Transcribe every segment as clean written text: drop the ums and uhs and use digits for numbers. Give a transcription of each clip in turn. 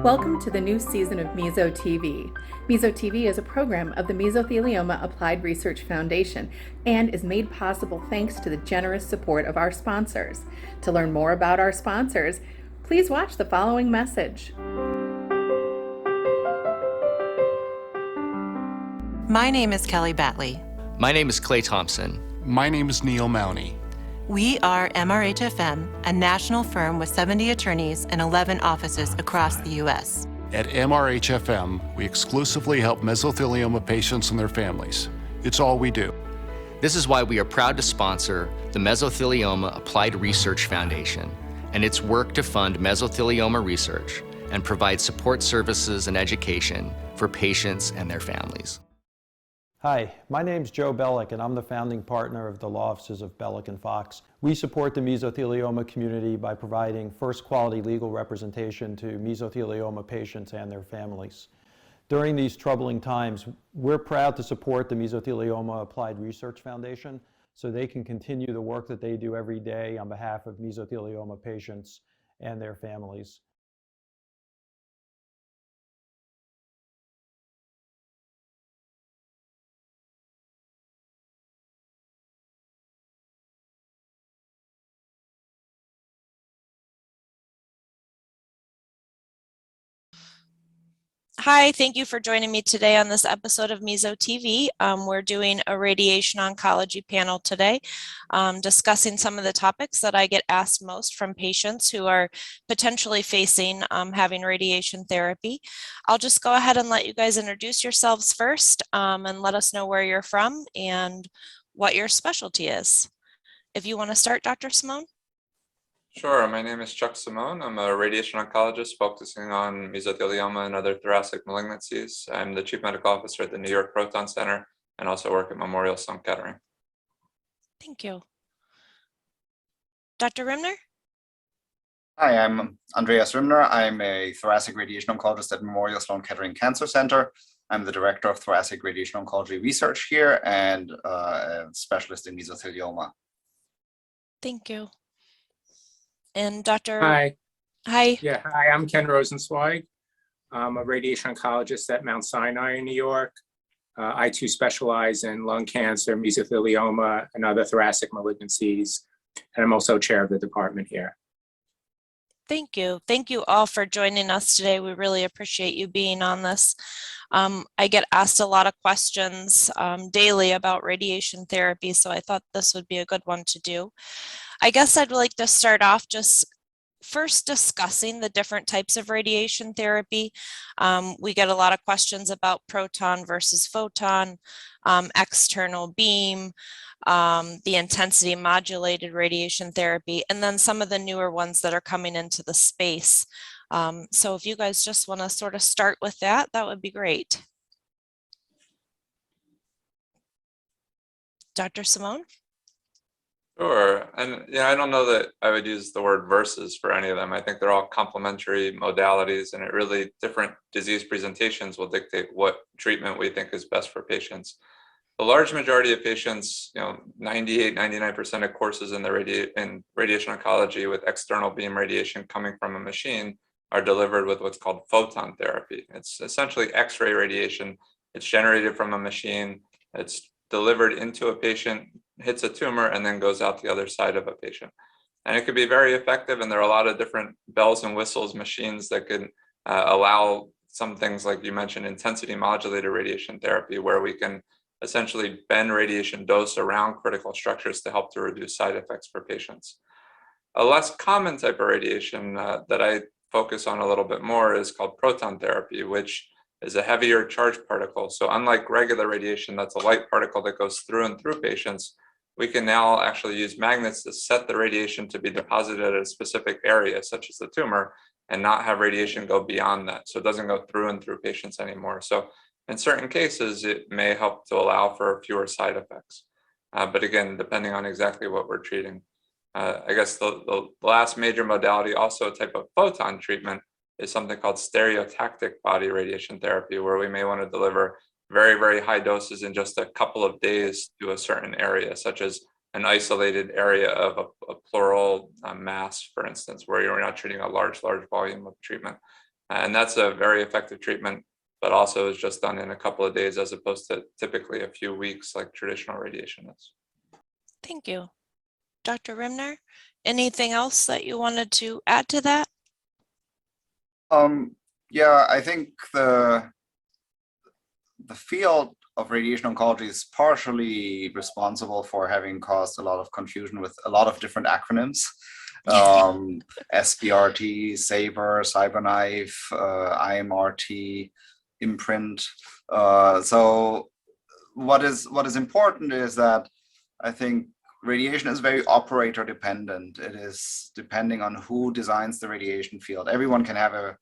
Welcome to the new season of MesoTV. MesoTV is a program of the Mesothelioma Applied Research Foundation and is made possible thanks to the generous support of our sponsors. To learn more about our sponsors, please watch the following message. My name is Kelly Batley. My name is Clay Thompson. My name is Neil Mowney. We are MRHFM, a national firm with 70 attorneys and 11 offices across the U.S. At MRHFM, we exclusively help mesothelioma patients and their families. It's all we do. This is why we are proud to sponsor the Mesothelioma Applied Research Foundation and its work to fund mesothelioma research and provide support services and education for patients and their families. Hi, my name's Joe Bellick, and I'm the founding partner of the law offices of Bellick & Fox. We support the mesothelioma community by providing first-quality legal representation to mesothelioma patients and their families. During these troubling times, we're proud to support the Mesothelioma Applied Research Foundation so they can continue the work that they do every day on behalf of mesothelioma patients and their families. Hi, thank you for joining me today on this episode of MesoTV. We're doing a radiation oncology panel today, discussing some of the topics that I get asked most from patients who are potentially facing having radiation therapy. I'll just go ahead and let you guys introduce yourselves first and let us know where you're from and what your specialty is. If you want to start, Dr. Simone. Sure. My name is Chuck Simone. I'm a radiation oncologist focusing on mesothelioma and other thoracic malignancies. I'm the chief medical officer at the New York Proton Center and also work at Memorial Sloan Kettering. Thank you. Dr. Rimner? Hi, I'm Andreas Rimner. I'm a thoracic radiation oncologist at Memorial Sloan Kettering Cancer Center. I'm the director of thoracic radiation oncology research here and a specialist in mesothelioma. Thank you. And Dr. Hi. Hi. Yeah, hi, I'm Ken Rosenzweig. I'm a radiation oncologist at Mount Sinai in New York. I too specialize in lung cancer, mesothelioma, and other thoracic malignancies. And I'm also chair of the department here. Thank you. Thank you all for joining us today. We really appreciate you being on this. I get asked a lot of questions daily about radiation therapy, so I thought this would be a good one to do. I guess I'd like to start off just first discussing the different types of radiation therapy. We get a lot of questions about proton versus photon, external beam, the intensity modulated radiation therapy, and then some of the newer ones that are coming into the space. So if you guys just want to sort of start with that, that would be great. Dr. Simone? Sure. And I don't know that I would use the word versus for any of them. I think they're all complementary modalities, and it really different disease presentations will dictate what treatment we think is best for patients. The large majority of patients, 98, 99% of courses in radiation oncology with external beam radiation coming from a machine are delivered with what's called photon therapy. It's essentially X-ray radiation. It's generated from a machine. It's delivered into a patient, hits a tumor, and then goes out the other side of a patient. And it could be very effective, and there are a lot of different bells and whistles machines that can allow some things like you mentioned, intensity modulated radiation therapy, where we can essentially bend radiation dose around critical structures to help to reduce side effects for patients. A less common type of radiation that I focus on a little bit more is called proton therapy, which is a heavier charged particle. So unlike regular radiation, that's a light particle that goes through and through patients, we can now actually use magnets to set the radiation to be deposited at a specific area, such as the tumor, and not have radiation go beyond that. So it doesn't go through and through patients anymore. So in certain cases, it may help to allow for fewer side effects. But again, depending on exactly what we're treating. I guess the last major modality, also a type of photon treatment, is something called stereotactic body radiation therapy, where we may want to deliver very, very high doses in just a couple of days to a certain area, such as an isolated area of a pleural mass, for instance, where you're not treating a large volume of treatment. And that's a very effective treatment, but also is just done in a couple of days as opposed to typically a few weeks like traditional radiation is. Thank you. Dr. Rimner, anything else that you wanted to add to that? Yeah, I think the field of radiation oncology is partially responsible for having caused a lot of confusion with a lot of different acronyms. SBRT, SABR, CyberKnife, IMRT, imprint. So what is important is that I think radiation is very operator dependent. It is depending on who designs the radiation field. Everyone can have a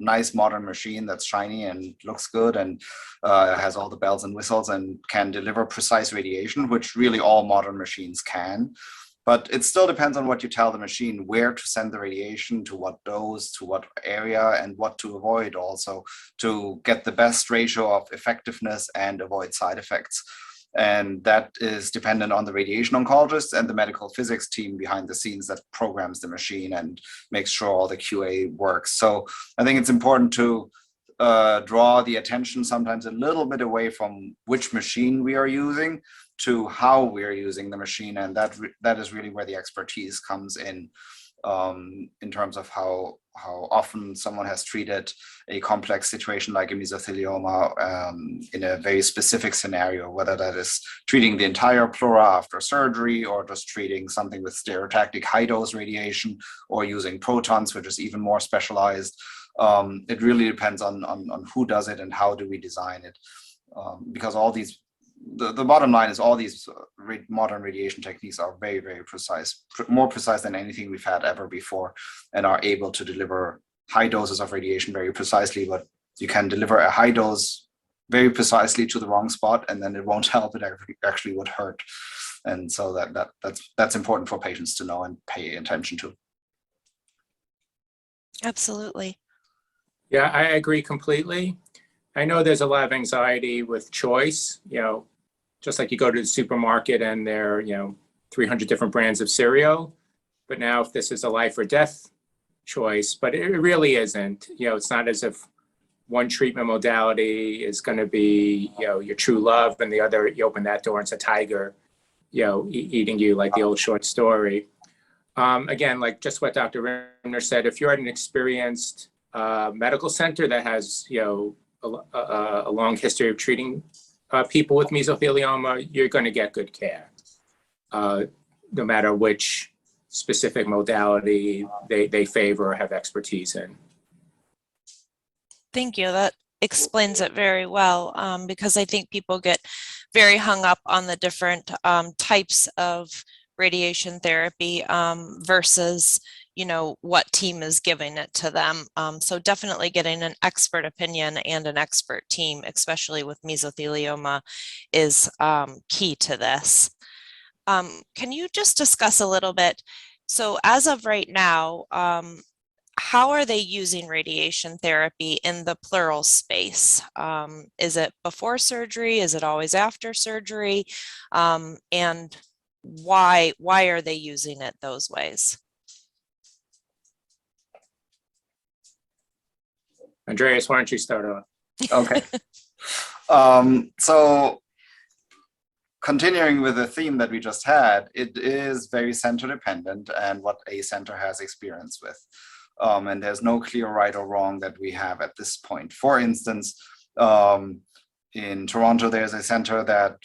nice modern machine that's shiny and looks good and has all the bells and whistles and can deliver precise radiation, which really all modern machines can. But it still depends on what you tell the machine, where to send the radiation, to what dose, to what area, and what to avoid also to get the best ratio of effectiveness and avoid side effects. And that is dependent on the radiation oncologist and the medical physics team behind the scenes that programs the machine and makes sure all the QA works. So I think it's important to draw the attention sometimes a little bit away from which machine we are using to how we are using the machine. And that is really where the expertise comes in terms of how often someone has treated a complex situation like a mesothelioma in a very specific scenario, whether that is treating the entire pleura after surgery or just treating something with stereotactic high dose radiation or using protons, which is even more specialized. It really depends on who does it and how do we design it. Because all these, the bottom line is all these modern radiation techniques are very, very precise, more precise than anything we've had ever before, and are able to deliver high doses of radiation very precisely. But you can deliver a high dose very precisely to the wrong spot, and then it won't help, it actually would hurt. And so that's important for patients to know and pay attention to. Absolutely. Yeah, I agree completely. I know there's a lot of anxiety with choice, just like you go to the supermarket and there are, 300 different brands of cereal. But now if this is a life or death choice, but it really isn't, it's not as if one treatment modality is going to be, your true love, and the other, you open that door and it's a tiger, eating you, like the old short story. Again, like just what Dr. Rimner said, if you're at an experienced medical center that has, a long history of treating people with mesothelioma, you're going to get good care, no matter which specific modality they favor or have expertise in. Thank you. That explains it very well, because I think people get very hung up on the different types of radiation therapy versus what team is giving it to them. So definitely getting an expert opinion and an expert team, especially with mesothelioma, is key to this. Can you just discuss a little bit, so as of right now, how are they using radiation therapy in the pleural space? Is it before surgery? Is it always after surgery? And why are they using it those ways? Andreas, why don't you start off? Okay. So continuing with the theme that we just had, it is very center dependent and what a center has experience with. And there's no clear right or wrong that we have at this point. For instance, in Toronto, there's a center that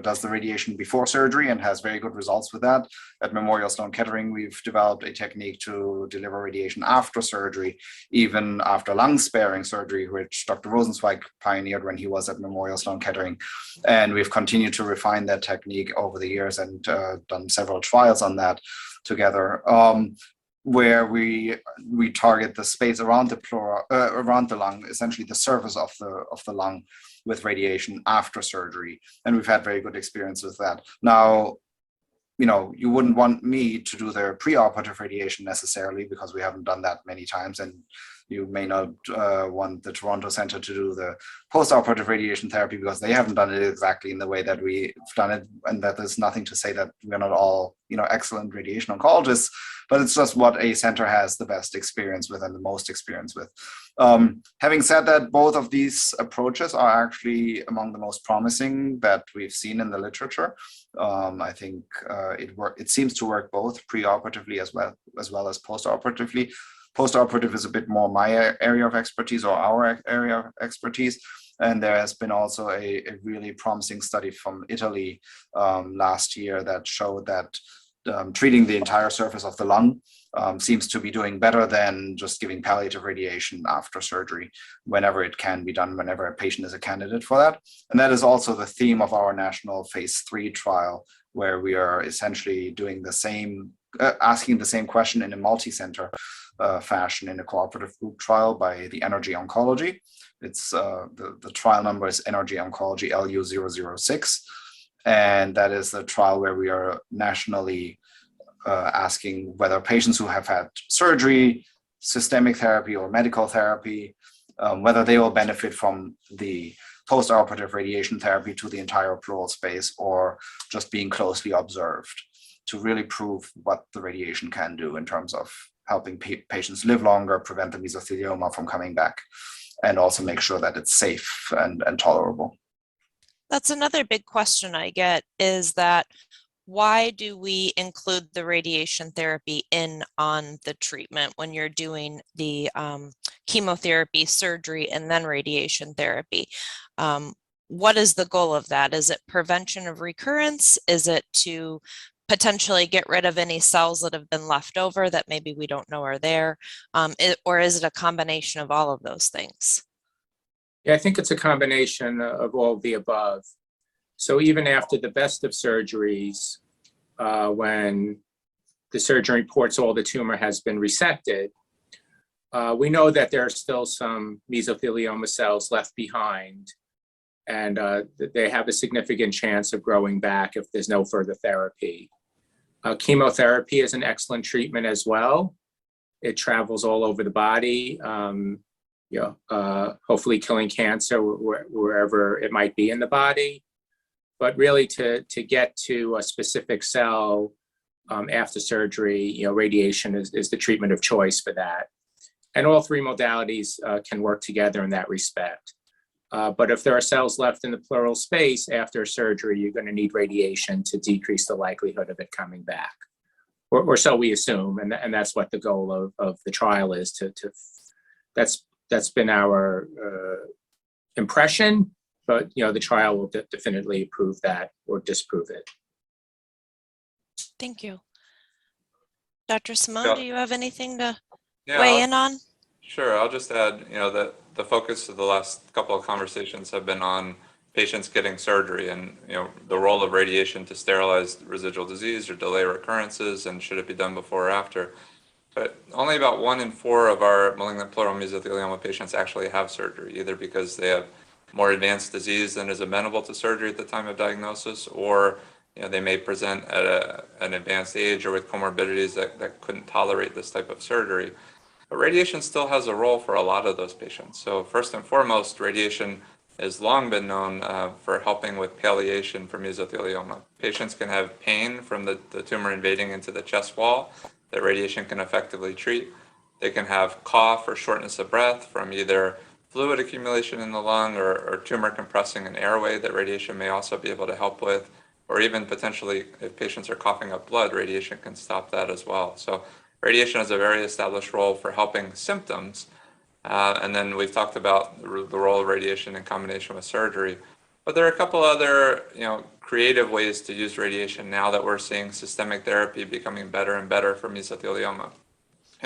does the radiation before surgery and has very good results with that. At Memorial Sloan Kettering, we've developed a technique to deliver radiation after surgery, even after lung sparing surgery, which Dr. Rosenzweig pioneered when he was at Memorial Sloan Kettering. And we've continued to refine that technique over the years and done several trials on that together. Where we target the space around the pleura, around the lung, essentially the surface of the lung, with radiation after surgery, and we've had very good experience with that. Now, you wouldn't want me to do the preoperative radiation necessarily, because we haven't done that many times, and You may not want the Toronto Center to do the post-operative radiation therapy because they haven't done it exactly in the way that we've done it, and that there's nothing to say that we're not all, excellent radiation oncologists, but it's just what a center has the best experience with and the most experience with. Having said that, both of these approaches are actually among the most promising that we've seen in the literature. I think it seems to work both preoperatively as well as postoperatively. Postoperative is a bit more my area of expertise, or our area of expertise. And there has been also a really promising study from Italy last year that showed that treating the entire surface of the lung seems to be doing better than just giving palliative radiation after surgery, whenever it can be done, whenever a patient is a candidate for that. And that is also the theme of our national phase 3 trial, where we are essentially doing the same, asking the same question in a multi-center fashion in a cooperative group trial by the Energy Oncology. It's the trial number is Energy Oncology LU006. And that is the trial where we are nationally asking whether patients who have had surgery, systemic therapy, or medical therapy, whether they will benefit from the post-operative radiation therapy to the entire pleural space, or just being closely observed, to really prove what the radiation can do in terms of helping patients live longer, prevent the mesothelioma from coming back, and also make sure that it's safe and tolerable. That's another big question I get, is that why do we include the radiation therapy on the treatment when you're doing the chemotherapy, surgery, and then radiation therapy? What is the goal of that? Is it prevention of recurrence? Is it to potentially get rid of any cells that have been left over that maybe we don't know are there? Or is it a combination of all of those things? Yeah, I think it's a combination of all of the above. So even after the best of surgeries, when the surgeon reports all the tumor has been resected, we know that there are still some mesothelioma cells left behind, and they have a significant chance of growing back if there's no further therapy. Chemotherapy is an excellent treatment as well. It travels all over the body, hopefully killing cancer wherever it might be in the body. But really to get to a specific cell after surgery, radiation is the treatment of choice for that. And all three modalities can work together in that respect. But if there are cells left in the pleural space after surgery, you're going to need radiation to decrease the likelihood of it coming back. Or so we assume, and that's what the goal of the trial is. That's been our impression, but the trial will definitely prove that or disprove it. Thank you. Dr. Simone, Yeah. do you have anything to weigh in on? Sure, I'll just add, that the focus of the last couple of conversations have been on patients getting surgery and, the role of radiation to sterilize residual disease or delay recurrences, and should it be done before or after. But only about 1 in 4 of our malignant pleural mesothelioma patients actually have surgery, either because they have more advanced disease than is amenable to surgery at the time of diagnosis, or they may present at an advanced age or with comorbidities that couldn't tolerate this type of surgery. But radiation still has a role for a lot of those patients. So first and foremost, radiation has long been known for helping with palliation for mesothelioma. Patients can have pain from the tumor invading into the chest wall that radiation can effectively treat. They can have cough or shortness of breath from either fluid accumulation in the lung or tumor compressing an airway that radiation may also be able to help with, or even potentially if patients are coughing up blood, radiation can stop that as well. So radiation has a very established role for helping symptoms. And then we've talked about the role of radiation in combination with surgery. But there are a couple other, creative ways to use radiation now that we're seeing systemic therapy becoming better and better for mesothelioma.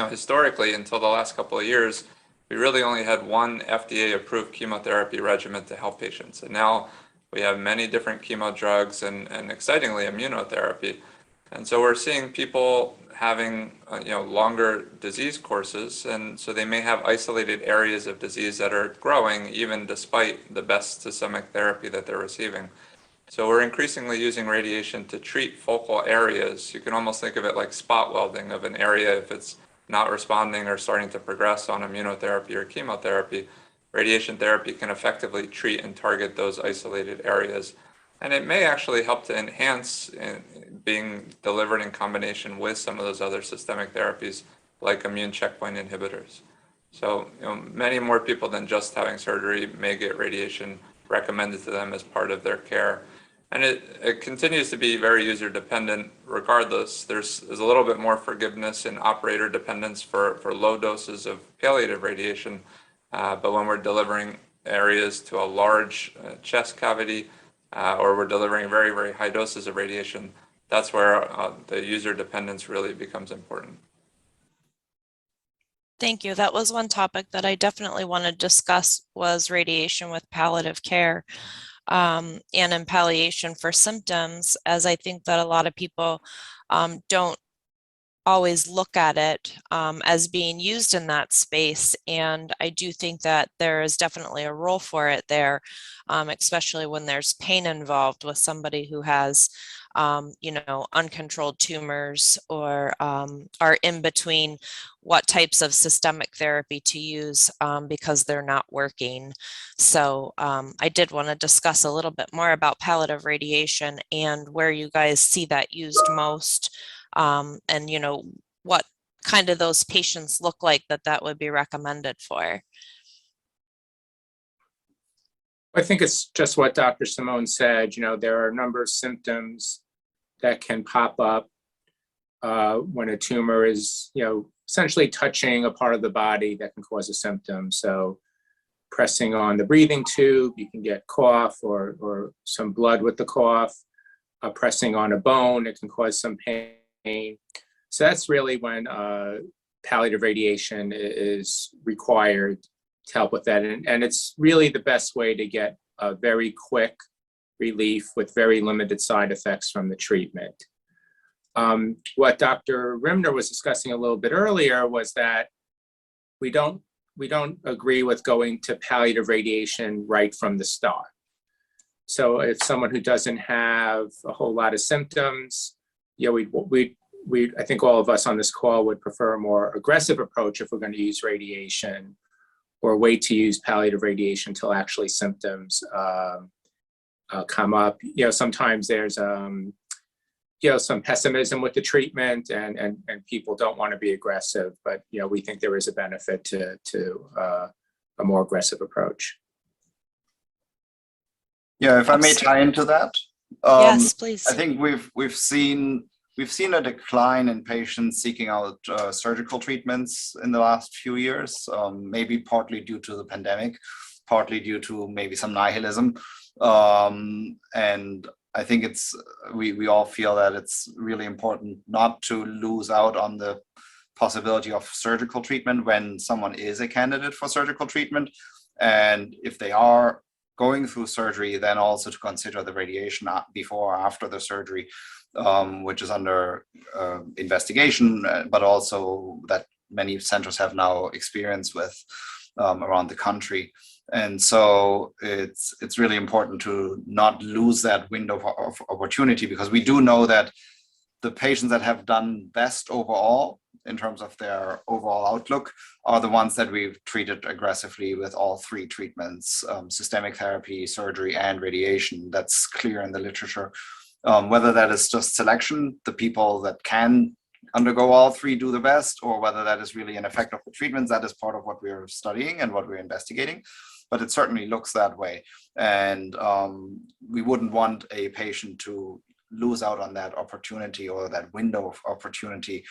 Historically, until the last couple of years, we really only had one FDA-approved chemotherapy regimen to help patients. And now we have many different chemo drugs and excitingly, immunotherapy. And so we're seeing people having longer disease courses, and so they may have isolated areas of disease that are growing even despite the best systemic therapy that they're receiving. So we're increasingly using radiation to treat focal areas. You can almost think of it like spot welding of an area. If it's not responding or starting to progress on immunotherapy or chemotherapy, radiation therapy can effectively treat and target those isolated areas. And it may actually help to enhance being delivered in combination with some of those other systemic therapies like immune checkpoint inhibitors. So many more people than just having surgery may get radiation recommended to them as part of their care. And it continues to be very user dependent regardless. There's a little bit more forgiveness and operator dependence for low doses of palliative radiation. But when we're delivering areas to a large chest cavity, or we're delivering very, very high doses of radiation, that's where the user dependence really becomes important. Thank you. That was one topic that I definitely want to discuss, was radiation with palliative care, and in palliation for symptoms, as I think that a lot of people don't always look at it as being used in that space. And I do think that there is definitely a role for it there, especially when there's pain involved with somebody who has uncontrolled tumors, or are in between what types of systemic therapy to use because they're not working. So I did want to discuss a little bit more about palliative radiation and where you guys see that used most, and what kind of those patients look like that would be recommended for. I think it's just what Dr. Simone said. There are a number of symptoms that can pop up when a tumor is, essentially touching a part of the body that can cause a symptom. So pressing on the breathing tube, you can get cough or some blood with the cough. Pressing on a bone, it can cause some pain. So that's really when palliative radiation is required to help with that. And it's really the best way to get a very quick relief with very limited side effects from the treatment. What Dr. Rimner was discussing a little bit earlier was that we don't agree with going to palliative radiation right from the start. So if someone who doesn't have a whole lot of symptoms, I think all of us on this call would prefer a more aggressive approach if we're going to use radiation, or wait to use palliative radiation until actually symptoms come up. Sometimes there's some pessimism with the treatment, and people don't want to be aggressive, but we think there is a benefit to a more aggressive approach. Yeah, if I may tie into that. Yes, please. I think we've seen a decline in patients seeking out surgical treatments in the last few years, maybe partly due to the pandemic, partly due to maybe some nihilism. And I think we all feel that it's really important not to lose out on the possibility of surgical treatment when someone is a candidate for surgical treatment. And if they are going through surgery, then also to consider the radiation before or after the surgery, which is under investigation, but also that many centers have now experience with around the country. And so it's really important to not lose that window of opportunity, because we do know that the patients that have done best overall in terms of their overall outlook are the ones that we've treated aggressively with all three treatments, systemic therapy, surgery, and radiation. That's clear in the literature. Whether that is just selection, the people that can undergo all three do the best, or whether that is really an effect of the treatments, that is part of what we're studying and what we're investigating. But it certainly looks that way. And we wouldn't want a patient to lose out on that opportunity or that window of opportunity,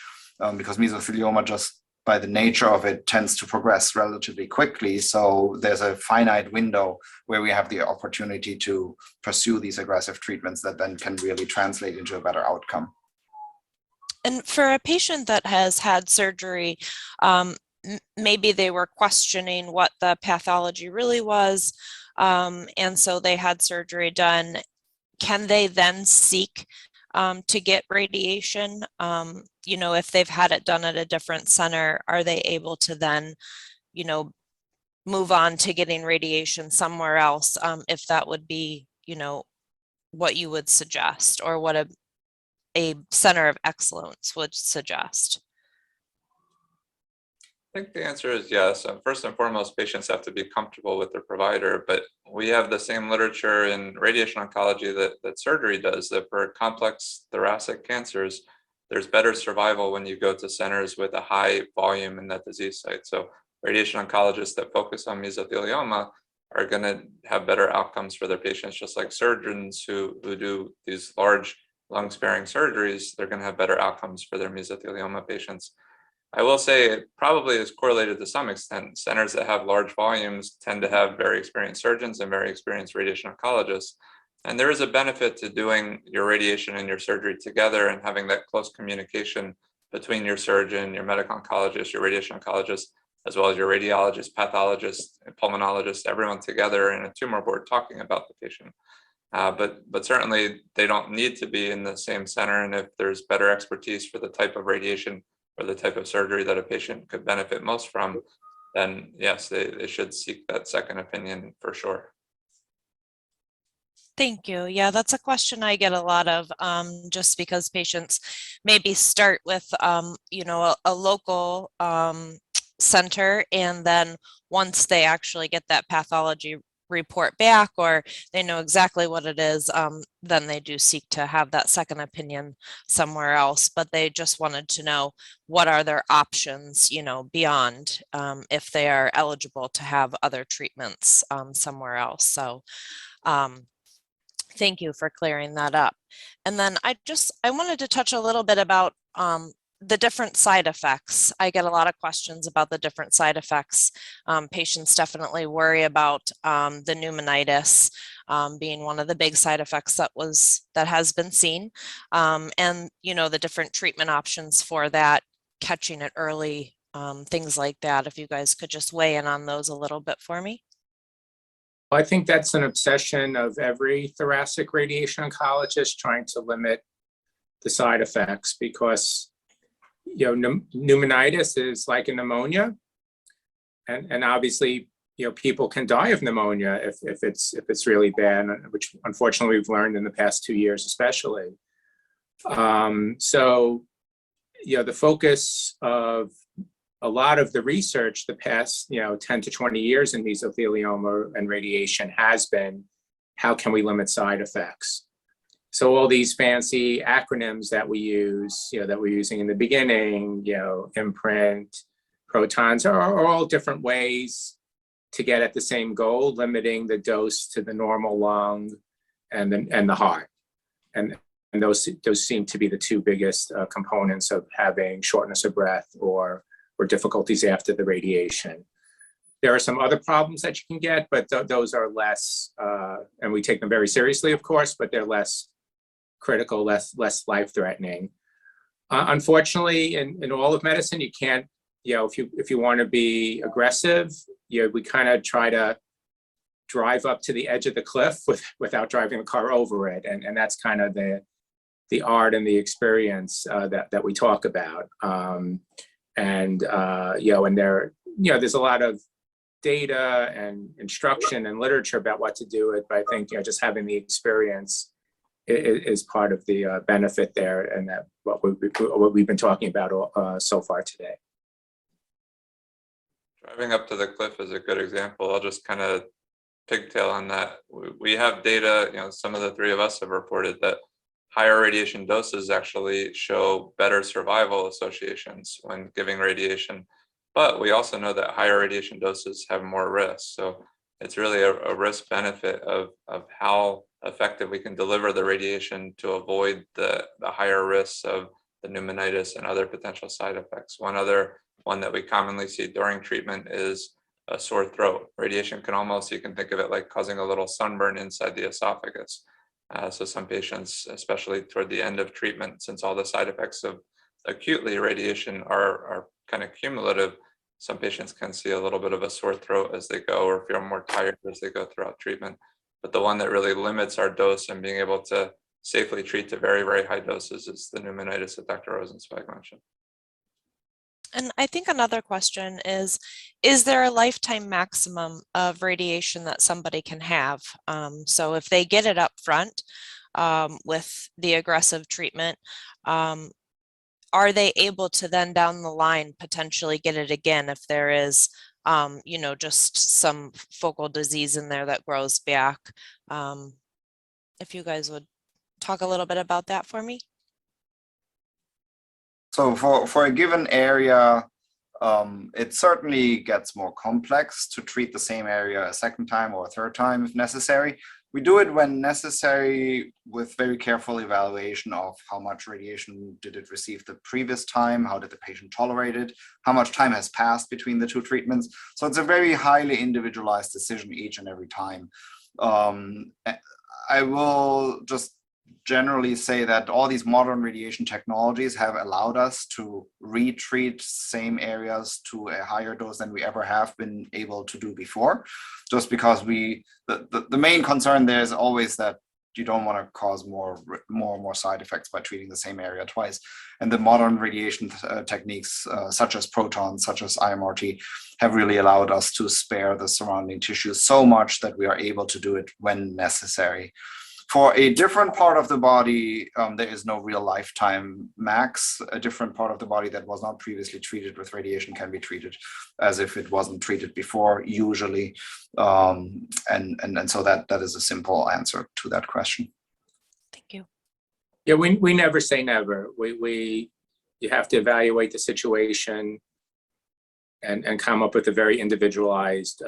because mesothelioma, just by the nature of it, tends to progress relatively quickly. So there's a finite window where we have the opportunity to pursue these aggressive treatments that then can really translate into a better outcome. And for a patient that has had surgery, maybe they were questioning what the pathology really was, and so they had surgery done. Can they then seek to get radiation? If they've had it done at a different center, are they able to then, move on to getting radiation somewhere else, if that would be, what you would suggest, or what a center of excellence would suggest? think the answer is yes. First and foremost, patients have to be comfortable with their provider, but we have the same literature in radiation oncology that surgery does, that for complex thoracic cancers, there's better survival when you go to centers with a high volume in that disease site. So radiation oncologists that focus on mesothelioma are going to have better outcomes for their patients, just like surgeons who do these large lung sparing surgeries, they're going to have better outcomes for their mesothelioma patients. I will say it probably is correlated to some extent. Centers that have large volumes tend to have very experienced surgeons and very experienced radiation oncologists. And there is a benefit to doing your radiation and your surgery together and having that close communication between your surgeon, your medical oncologist, your radiation oncologist, as well as your radiologist, pathologist, and pulmonologist, everyone together in a tumor board talking about the patient. But certainly they don't need to be in the same center. And if there's better expertise for the type of radiation or the type of surgery that a patient could benefit most from, then yes, they should seek that second opinion for sure. Thank you. Yeah, that's a question I get a lot of, just because patients maybe start with, a local center, and then once they actually get that pathology report back, or they know exactly what it is, then they do seek to have that second opinion somewhere else. But they just wanted to know what are their options, beyond, if they are eligible to have other treatments somewhere else. So thank you for clearing that up. And then I wanted to touch a little bit about the different side effects. I get a lot of questions about the different side effects. Patients definitely worry about the pneumonitis being one of the big side effects that has been seen, and the different treatment options for that, catching it early, things like that. If you guys could just weigh in on those a little bit for me. I think that's an obsession of every thoracic radiation oncologist, trying to limit the side effects, because pneumonitis is like a pneumonia, and obviously people can die of pneumonia if it's really bad, which unfortunately we've learned in the past 2 years especially. So the focus of a lot of the research the past 10 to 20 years in mesothelioma and radiation has been, how can we limit side effects? So all these fancy acronyms that we use, that we're using in the beginning, imprint, protons, are all different ways to get at the same goal, limiting the dose to the normal lung and the heart. And those seem to be the two biggest components of having shortness of breath or difficulties after the radiation. There are some other problems that you can get, but those are less, and we take them very seriously, of course, but they're less critical, less life-threatening. Unfortunately, in all of medicine, you can't, if you want to be aggressive, we kind of try to drive up to the edge of the cliff without driving the car over it, and that's kind of the art and the experience that we talk about. And there's a lot of data and instruction and literature about what to do it, but I think just having the experience is part of the benefit there, and that what we've been talking about so far today. Driving up to the cliff is a good example. I'll just kind of pigtail on that. We have data, some of the three of us have reported that higher radiation doses actually show better survival associations when giving radiation. But we also know that higher radiation doses have more risk. So it's really a risk benefit of how effective we can deliver the radiation to avoid the higher risks of the pneumonitis and other potential side effects. One that we commonly see during treatment is a sore throat. Radiation can almost, you can think of it like causing a little sunburn inside the esophagus. So some patients, especially toward the end of treatment, since all the side effects of acutely radiation are kind of cumulative, some patients can see a little bit of a sore throat as they go, or feel more tired as they go throughout treatment. But the one that really limits our dose and being able to safely treat to very, very high doses is the pneumonitis that Dr. Rosenzweig mentioned. And I think another question is there a lifetime maximum of radiation that somebody can have? So if they get it up front with the aggressive treatment, are they able to then down the line potentially get it again if there is, you know, just some focal disease in there that grows back? If you guys would talk a little bit about that for me. So for a given area, it certainly gets more complex to treat the same area a second time or a third time if necessary. We do it when necessary with very careful evaluation of how much radiation did it receive the previous time, how did the patient tolerate it, how much time has passed between the two treatments. So it's a very highly individualized decision each and every time. I will just generally say that all these modern radiation technologies have allowed us to retreat same areas to a higher dose than we ever have been able to do before, just because the main concern there is always that you don't want to cause more side effects by treating the same area twice. And the modern radiation techniques, such as Proton, such as IMRT, have really allowed us to spare the surrounding tissue so much that we are able to do it when necessary. For a different part of the body, there is no real lifetime max. A different part of the body that was not previously treated with radiation can be treated as if it wasn't treated before, usually. And so that is a simple answer to that question. Thank you. Yeah, we never say never. You have to evaluate the situation and come up with a very individualized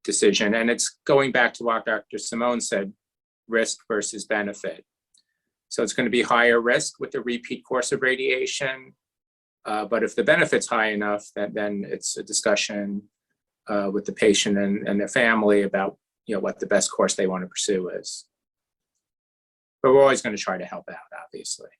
decision. And it's going back to what Dr. Simone said, risk versus benefit. So it's going to be higher risk with the repeat course of radiation. But if the benefit's high enough, then it's a discussion with the patient and their family about, you know, what the best course they want to pursue is. But we're always going to try to help out, obviously.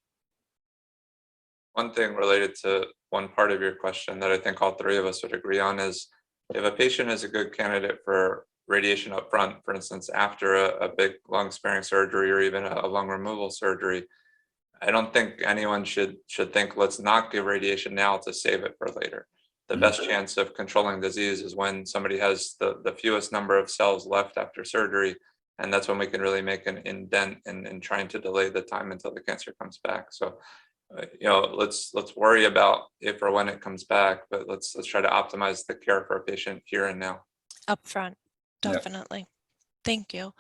One thing related to one part of your question that I think all three of us would agree on is if a patient is a good candidate for radiation up front, for instance, after a big lung sparing surgery or even a lung removal surgery, I don't think anyone should think, let's not give radiation now to save it for later. The best chance of controlling disease is when somebody has the fewest number of cells left after surgery, and that's when we can really make an indent in trying to delay the time until the cancer comes back. So, you know, let's worry about if or when it comes back, but let's try to optimize the care for a patient here and now. Up front. Definitely. Yep. Thank you.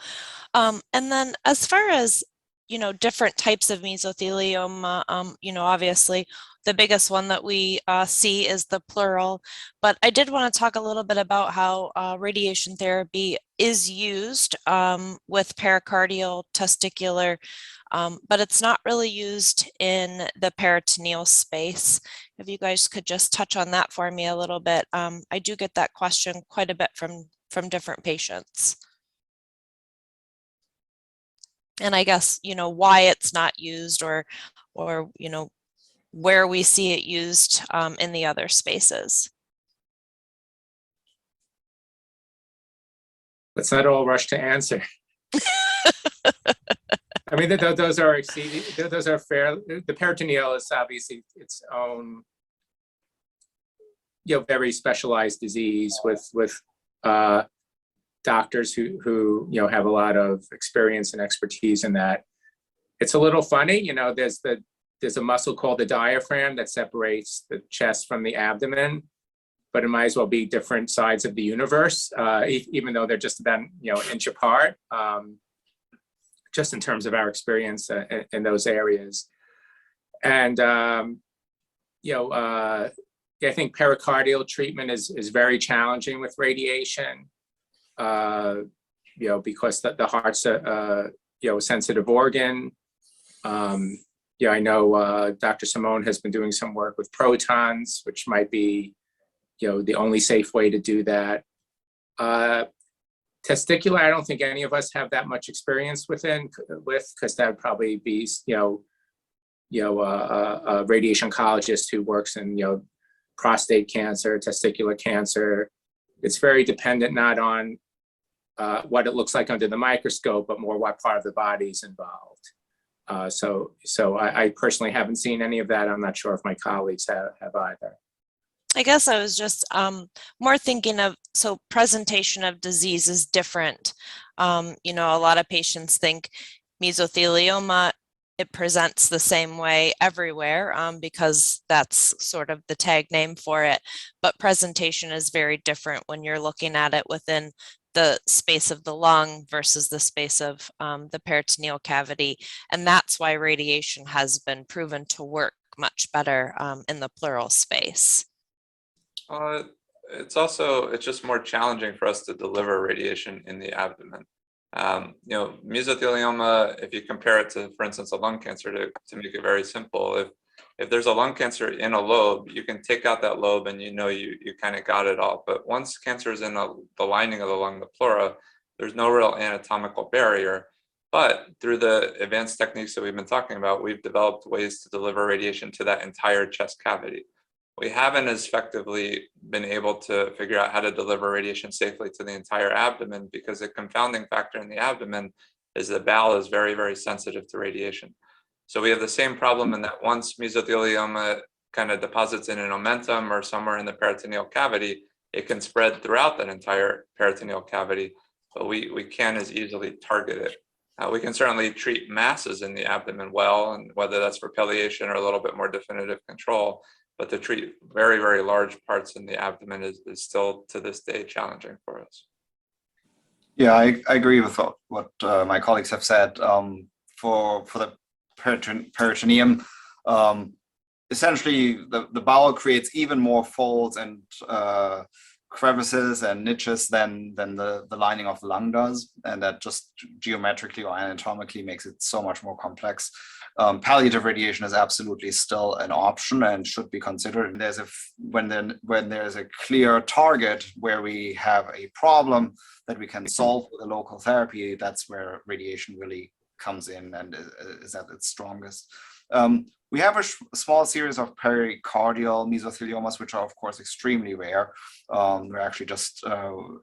And then as far as, you know, different types of mesothelioma, you know, obviously the biggest one that we see is the pleural, but I did want to talk a little bit about how radiation therapy is used with pericardial, testicular, but it's not really used in the peritoneal space. If you guys could just touch on that for me a little bit. I do get that question quite a bit from different patients. And I guess, you know, why it's not used or, you know, where we see it used in the other spaces. Let's not all rush to answer. I mean, those are fair. The peritoneal is obviously its own, you know, very specialized disease with doctors who you know have a lot of experience and expertise in that. It's a little funny, you know. There's a muscle called the diaphragm that separates the chest from the abdomen, but it might as well be different sides of the universe, even though they're just about, you know, an inch apart. Just in terms of our experience in those areas, and you know, I think pericardial treatment is very challenging with radiation. You know, because the heart's a you know, a sensitive organ. Yeah, I know Dr. Simone has been doing some work with protons, which might be, you know, the only safe way to do that. Testicular, I don't think any of us have that much experience with, because that would probably be, you know, a radiation oncologist who works in, you know, prostate cancer, testicular cancer. It's very dependent not on what it looks like under the microscope, but more what part of the body is involved. So I personally haven't seen any of that. I'm not sure if my colleagues have either. I guess I was just more thinking of, so presentation of disease is different. You know, a lot of patients think mesothelioma it presents the same way everywhere because that's sort of the tag name for it. But presentation is very different when you're looking at it within the space of the lung versus the space of the peritoneal cavity. And that's why radiation has been proven to work much better in the pleural space. It's just more challenging for us to deliver radiation in the abdomen. Mesothelioma, if you compare it to, for instance, a lung cancer, to make it very simple, if there's a lung cancer in a lobe, you can take out that lobe and you kind of got it all. But once cancer is in the lining of the lung, the pleura, there's no real anatomical barrier. But through the advanced techniques that we've been talking about, we've developed ways to deliver radiation to that entire chest cavity. We haven't as effectively been able to figure out how to deliver radiation safely to the entire abdomen because the confounding factor in the abdomen is the bowel is very, very sensitive to radiation. So we have the same problem in that once mesothelioma kind of deposits in an omentum or somewhere in the peritoneal cavity, it can spread throughout that entire peritoneal cavity, but we can't as easily target it. We can certainly treat masses in the abdomen well, and whether that's for palliation or a little bit more definitive control. But to treat very, very large parts in the abdomen is still to this day challenging for us. Yeah, I agree with what my colleagues have said. For the peritoneum, essentially the bowel creates even more folds and crevices and niches than the lining of the lung does, and that just geometrically or anatomically makes it so much more complex. Palliative radiation is absolutely still an option and should be considered. When there's a clear target where we have a problem that we can solve with a local therapy, that's where radiation really comes in and is at its strongest. We have a small series of pericardial mesotheliomas, which are of course extremely rare. We're actually just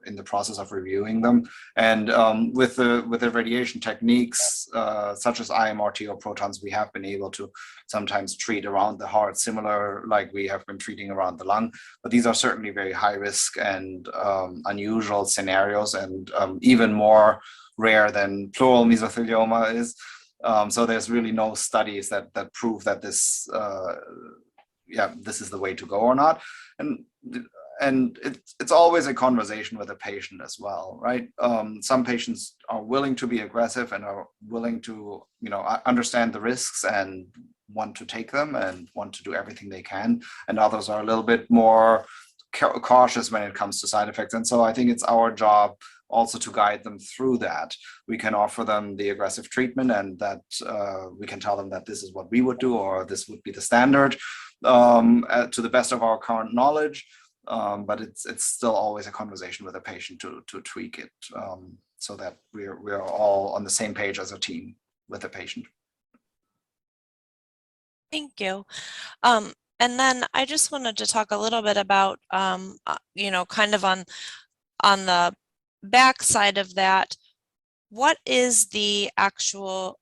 in the process of reviewing them. And with the radiation techniques, such as IMRT or protons, we have been able to sometimes treat around the heart, similar like we have been treating around the lung. But these are certainly very high risk and unusual scenarios, and even more rare than pleural mesothelioma is. So there's really no studies that prove that this is the way to go or not. And it's always a conversation with a patient as well, right? Some patients are willing to be aggressive and are willing to, understand the risks and want to take them and want to do everything they can. And others are a little bit more cautious when it comes to side effects. And so I think it's our job also to guide them through that. We can offer them the aggressive treatment, and that we can tell them that this is what we would do, or this would be the standard to the best of our current knowledge. But it's still always a conversation with a patient to tweak it so that we're all on the same page as a team with the patient. Thank you. And then I just wanted to talk a little bit about, kind of on the back side of that, what is the actual,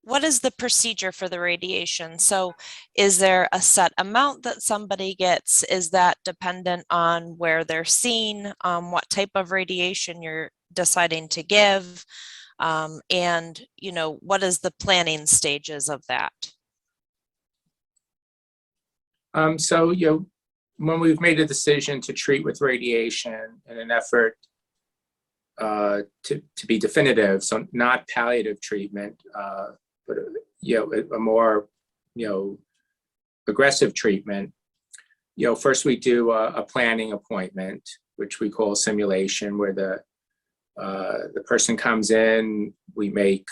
what is the procedure for the radiation? So is there a set amount that somebody gets? Is that dependent on where they're seen, what type of radiation you're deciding to give? And, what is the planning stages of that? When we've made a decision to treat with radiation in an effort to be definitive, so not palliative treatment, but a more aggressive treatment, first we do a planning appointment, which we call simulation, where the person comes in, we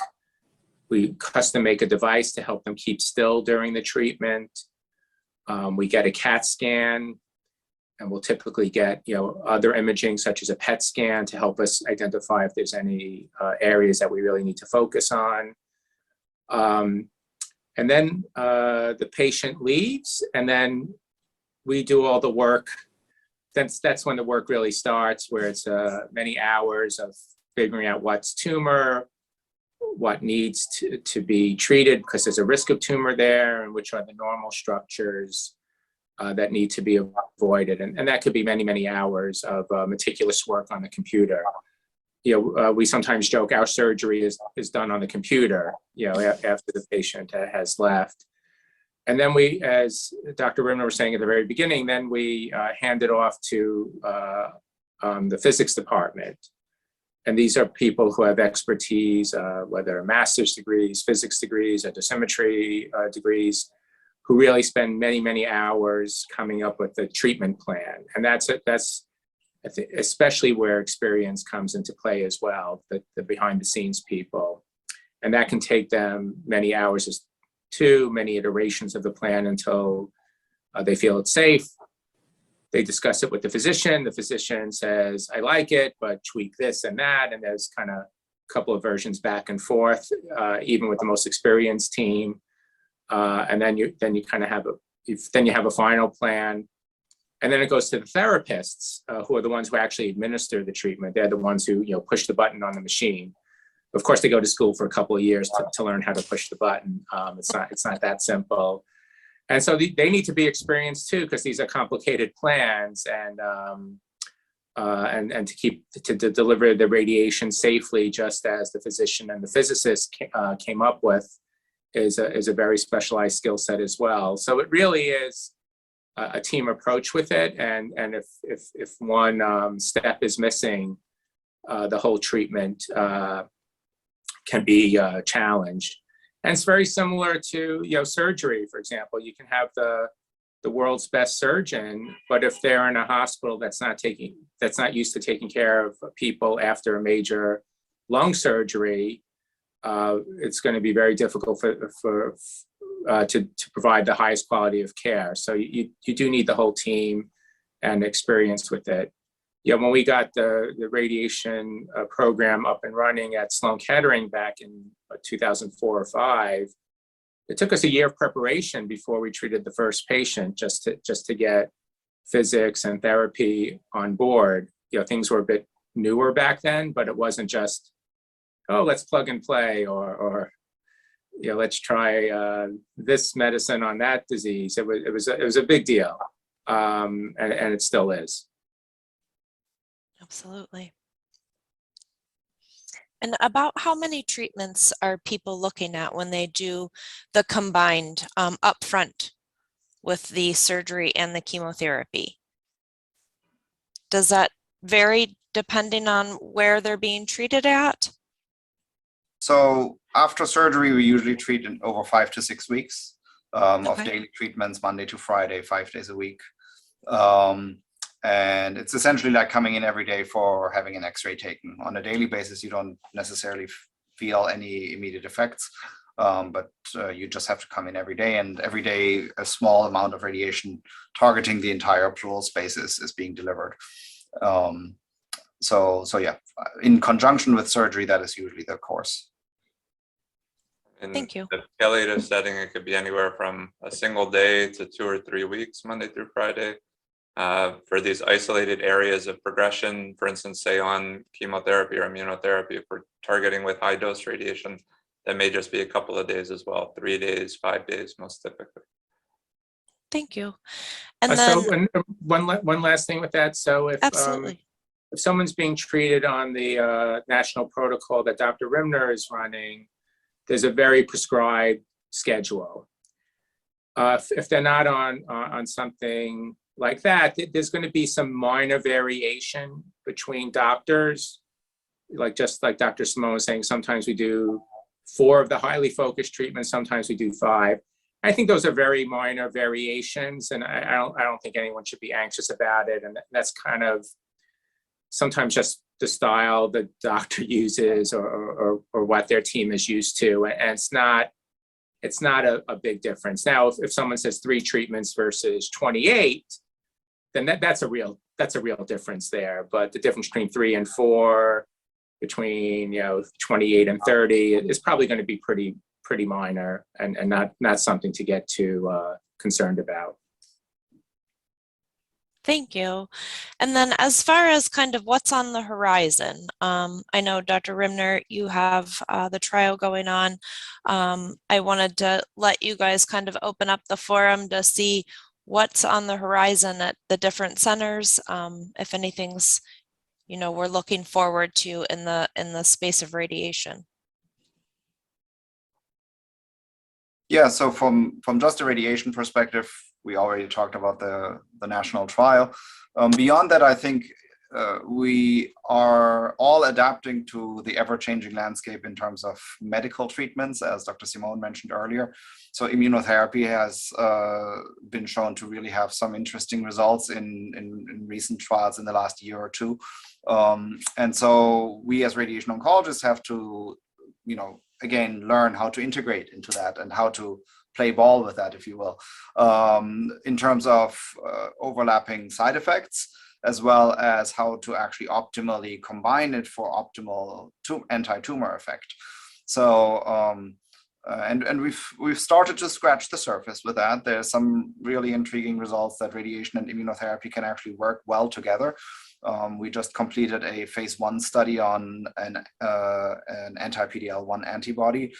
custom make a device to help them keep still during the treatment. We get a CAT scan, and we'll typically get other imaging such as a PET scan to help us identify if there's any areas that we really need to focus on. And then the patient leaves, and then we do all the work. That's when the work really starts, where it's many hours of figuring out what's tumor, what needs to be treated because there's a risk of tumor there, and which are the normal structures that need to be avoided. And that could be many, many hours of meticulous work on the computer. we sometimes joke our surgery is done on the computer, after the patient has left. And then we, as Dr. Rimner was saying at the very beginning, then we hand it off to the physics department. And these are people who have expertise, whether master's degrees, physics degrees, or dosimetry degrees, who really spend many, many hours coming up with the treatment plan. And that's especially where experience comes into play as well, the behind the scenes people. And that can take them many hours too, many iterations of the plan until they feel it's safe. They discuss it with the physician. The physician says, I like it, but tweak this and that. And there's kind of a couple of versions back and forth, even with the most experienced team. And then you kind of have a final plan. And then it goes to the therapists, who are the ones who actually administer the treatment. They're the ones who push the button on the machine. Of course, they go to school for a couple of years to learn how to push the button. It's not that simple. And so they need to be experienced too, because these are complicated plans, and to deliver the radiation safely, just as the physician and the physicist came up with, is a very specialized skill set as well. So it really is a team approach with it, and if one step is missing, the whole treatment can be challenged. And it's very similar to surgery, for example. You can have the world's best surgeon, but if they're in a hospital that's not used to taking care of people after a major lung surgery, it's going to be very difficult to provide the highest quality of care. So you do need the whole team and experience with it. When we got the radiation program up and running at Sloan Kettering back in 2004 or 5, it took us a year of preparation before we treated the first patient, just to get physics and therapy on board. Things were a bit newer back then, but it wasn't just, oh, let's plug and play, or let's try this medicine on that disease. It was a big deal, and it still is. Absolutely. And about how many treatments are people looking at when they do the combined upfront with the surgery and the chemotherapy? Does that vary depending on where they're being treated at? So after surgery, we usually treat in over 5 to 6 weeks of daily treatments, Monday to Friday, 5 days a week. And it's essentially like coming in every day for having an X-ray taken. On a daily basis, you don't necessarily feel any immediate effects, but you just have to come in every day, and every day a small amount of radiation targeting the entire pleural space is being delivered. So yeah, in conjunction with surgery, that is usually the course. Thank you. In the palliative setting, it could be anywhere from a single day to 2 or 3 weeks, Monday through Friday. For these isolated areas of progression, for instance, say on chemotherapy or immunotherapy, if we're targeting with high dose radiation, that may just be a couple of days as well, 3 days, 5 days, most typically. Thank you. And then so one last thing with that. So if someone's being treated on the national protocol that Dr. Rimner is running, there's a very prescribed schedule. If they're not on something like that, there's going to be some minor variation between doctors. Just like Dr. Simone was saying, sometimes we do 4 of the highly focused treatments, sometimes we do 5. I think those are very minor variations, and I don't think anyone should be anxious about it. And that's kind of sometimes just the style the doctor uses or what their team is used to, and it's not a big difference. Now, if someone says 3 treatments versus 28, then that's a real difference there. But the difference between 3 and 4, between 28 and 30, is probably going to be pretty minor, and not something to get too concerned about. Thank you. And then as far as kind of what's on the horizon, I know Dr. Rimner, you have the trial going on. I wanted to let you guys kind of open up the forum to see what's on the horizon at the different centers, if anything's we're looking forward to in the space of radiation. Yeah, so from just a radiation perspective, we already talked about the national trial. Beyond that, I think we are all adapting to the ever-changing landscape in terms of medical treatments, as Dr. Simone mentioned earlier. So immunotherapy has been shown to really have some interesting results in recent trials in the last year or two. And so we as radiation oncologists have to, again, learn how to integrate into that and how to play ball with that, if you will, in terms of overlapping side effects, as well as how to actually optimally combine it for optimal anti-tumor effect. So, and we've started to scratch the surface with that. There's some really intriguing results that radiation and immunotherapy can actually work well together. We just completed a phase 1 study on an anti-PD-L1 antibody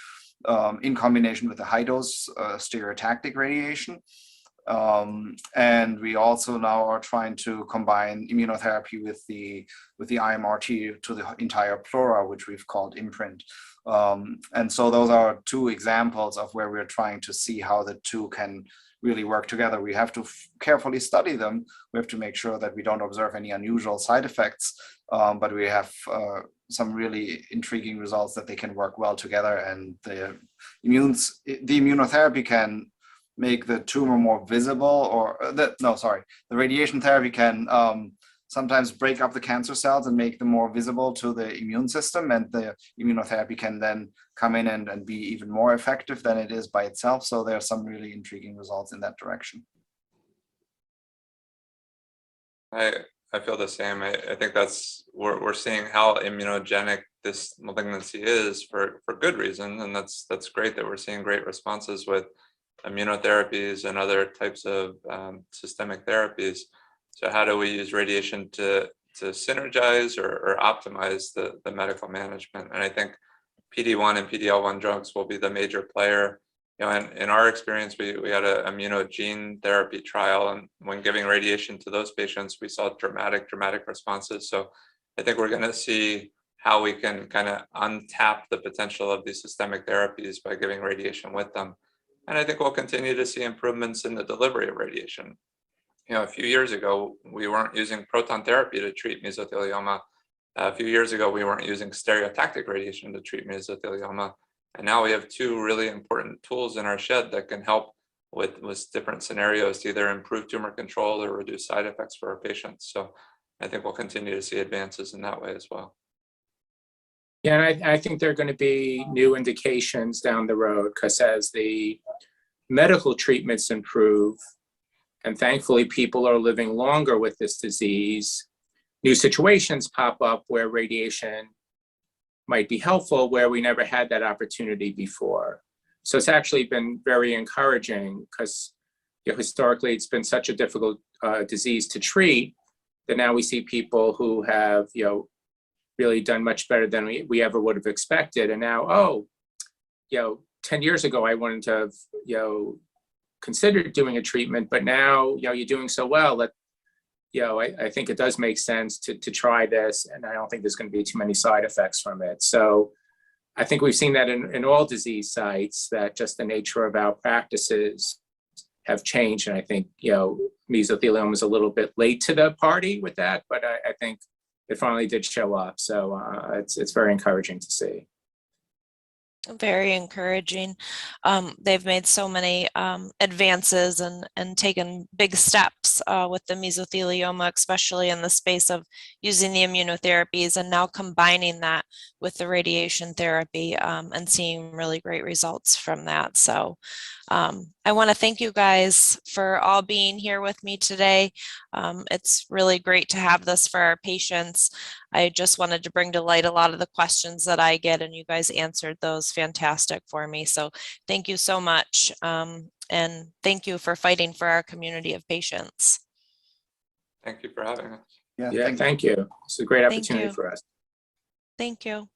in combination with a high-dose stereotactic radiation. And we also now are trying to combine immunotherapy with the IMRT to the entire pleural, which we've called imprint. And so those are 2 examples of where we're trying to see how the 2 can really work together. We have to carefully study them. We have to make sure that we don't observe any unusual side effects, but we have some really intriguing results that they can work well together. And the immunotherapy can make the tumor more visible, or the radiation therapy can sometimes break up the cancer cells and make them more visible to the immune system, and the immunotherapy can then come in and be even more effective than it is by itself. So there are some really intriguing results in that direction. I feel the same. I think we're seeing how immunogenic this malignancy is for good reason, and that's great that we're seeing great responses with immunotherapies and other types of systemic therapies. So how do we use radiation to synergize or optimize the medical management? And I think PD-1 and PD-L1 drugs will be the major player. And in our experience, we had an immunogene therapy trial, and when giving radiation to those patients, we saw dramatic responses. So I think we're going to see how we can kind of untap the potential of these systemic therapies by giving radiation with them. And I think we'll continue to see improvements in the delivery of radiation. A few years ago, we weren't using proton therapy to treat mesothelioma. A few years ago, we weren't using stereotactic radiation to treat mesothelioma. And now we have 2 really important tools in our shed that can help with different scenarios to either improve tumor control or reduce side effects for our patients. So I think we'll continue to see advances in that way as well. Yeah, and I think there are going to be new indications down the road, because as the medical treatments improve, and thankfully people are living longer with this disease, new situations pop up where radiation might be helpful, where we never had that opportunity before. So it's actually been very encouraging, because historically it's been such a difficult disease to treat, that now we see people who have really done much better than we ever would have expected. And now, 10 years ago I wouldn't have considered doing a treatment, but now you're doing so well that I think it does make sense to try this, and I don't think there's going to be too many side effects from it. So I think we've seen that in all disease sites, that just the nature of our practices have changed. And I think mesothelioma is a little bit late to the party with that, but I think it finally did show up. So it's very encouraging to see. Very encouraging. They've made so many advances and taken big steps with the mesothelioma, especially in the space of using the immunotherapies, and now combining that with the radiation therapy and seeing really great results from that. So I want to thank you guys for all being here with me today. It's really great to have this for our patients. I just wanted to bring to light a lot of the questions that I get, and you guys answered those fantastic for me. So thank you so much. And thank you for fighting for our community of patients. Thank you for having us. Yeah, thank you. It's a great opportunity for us. Thank you.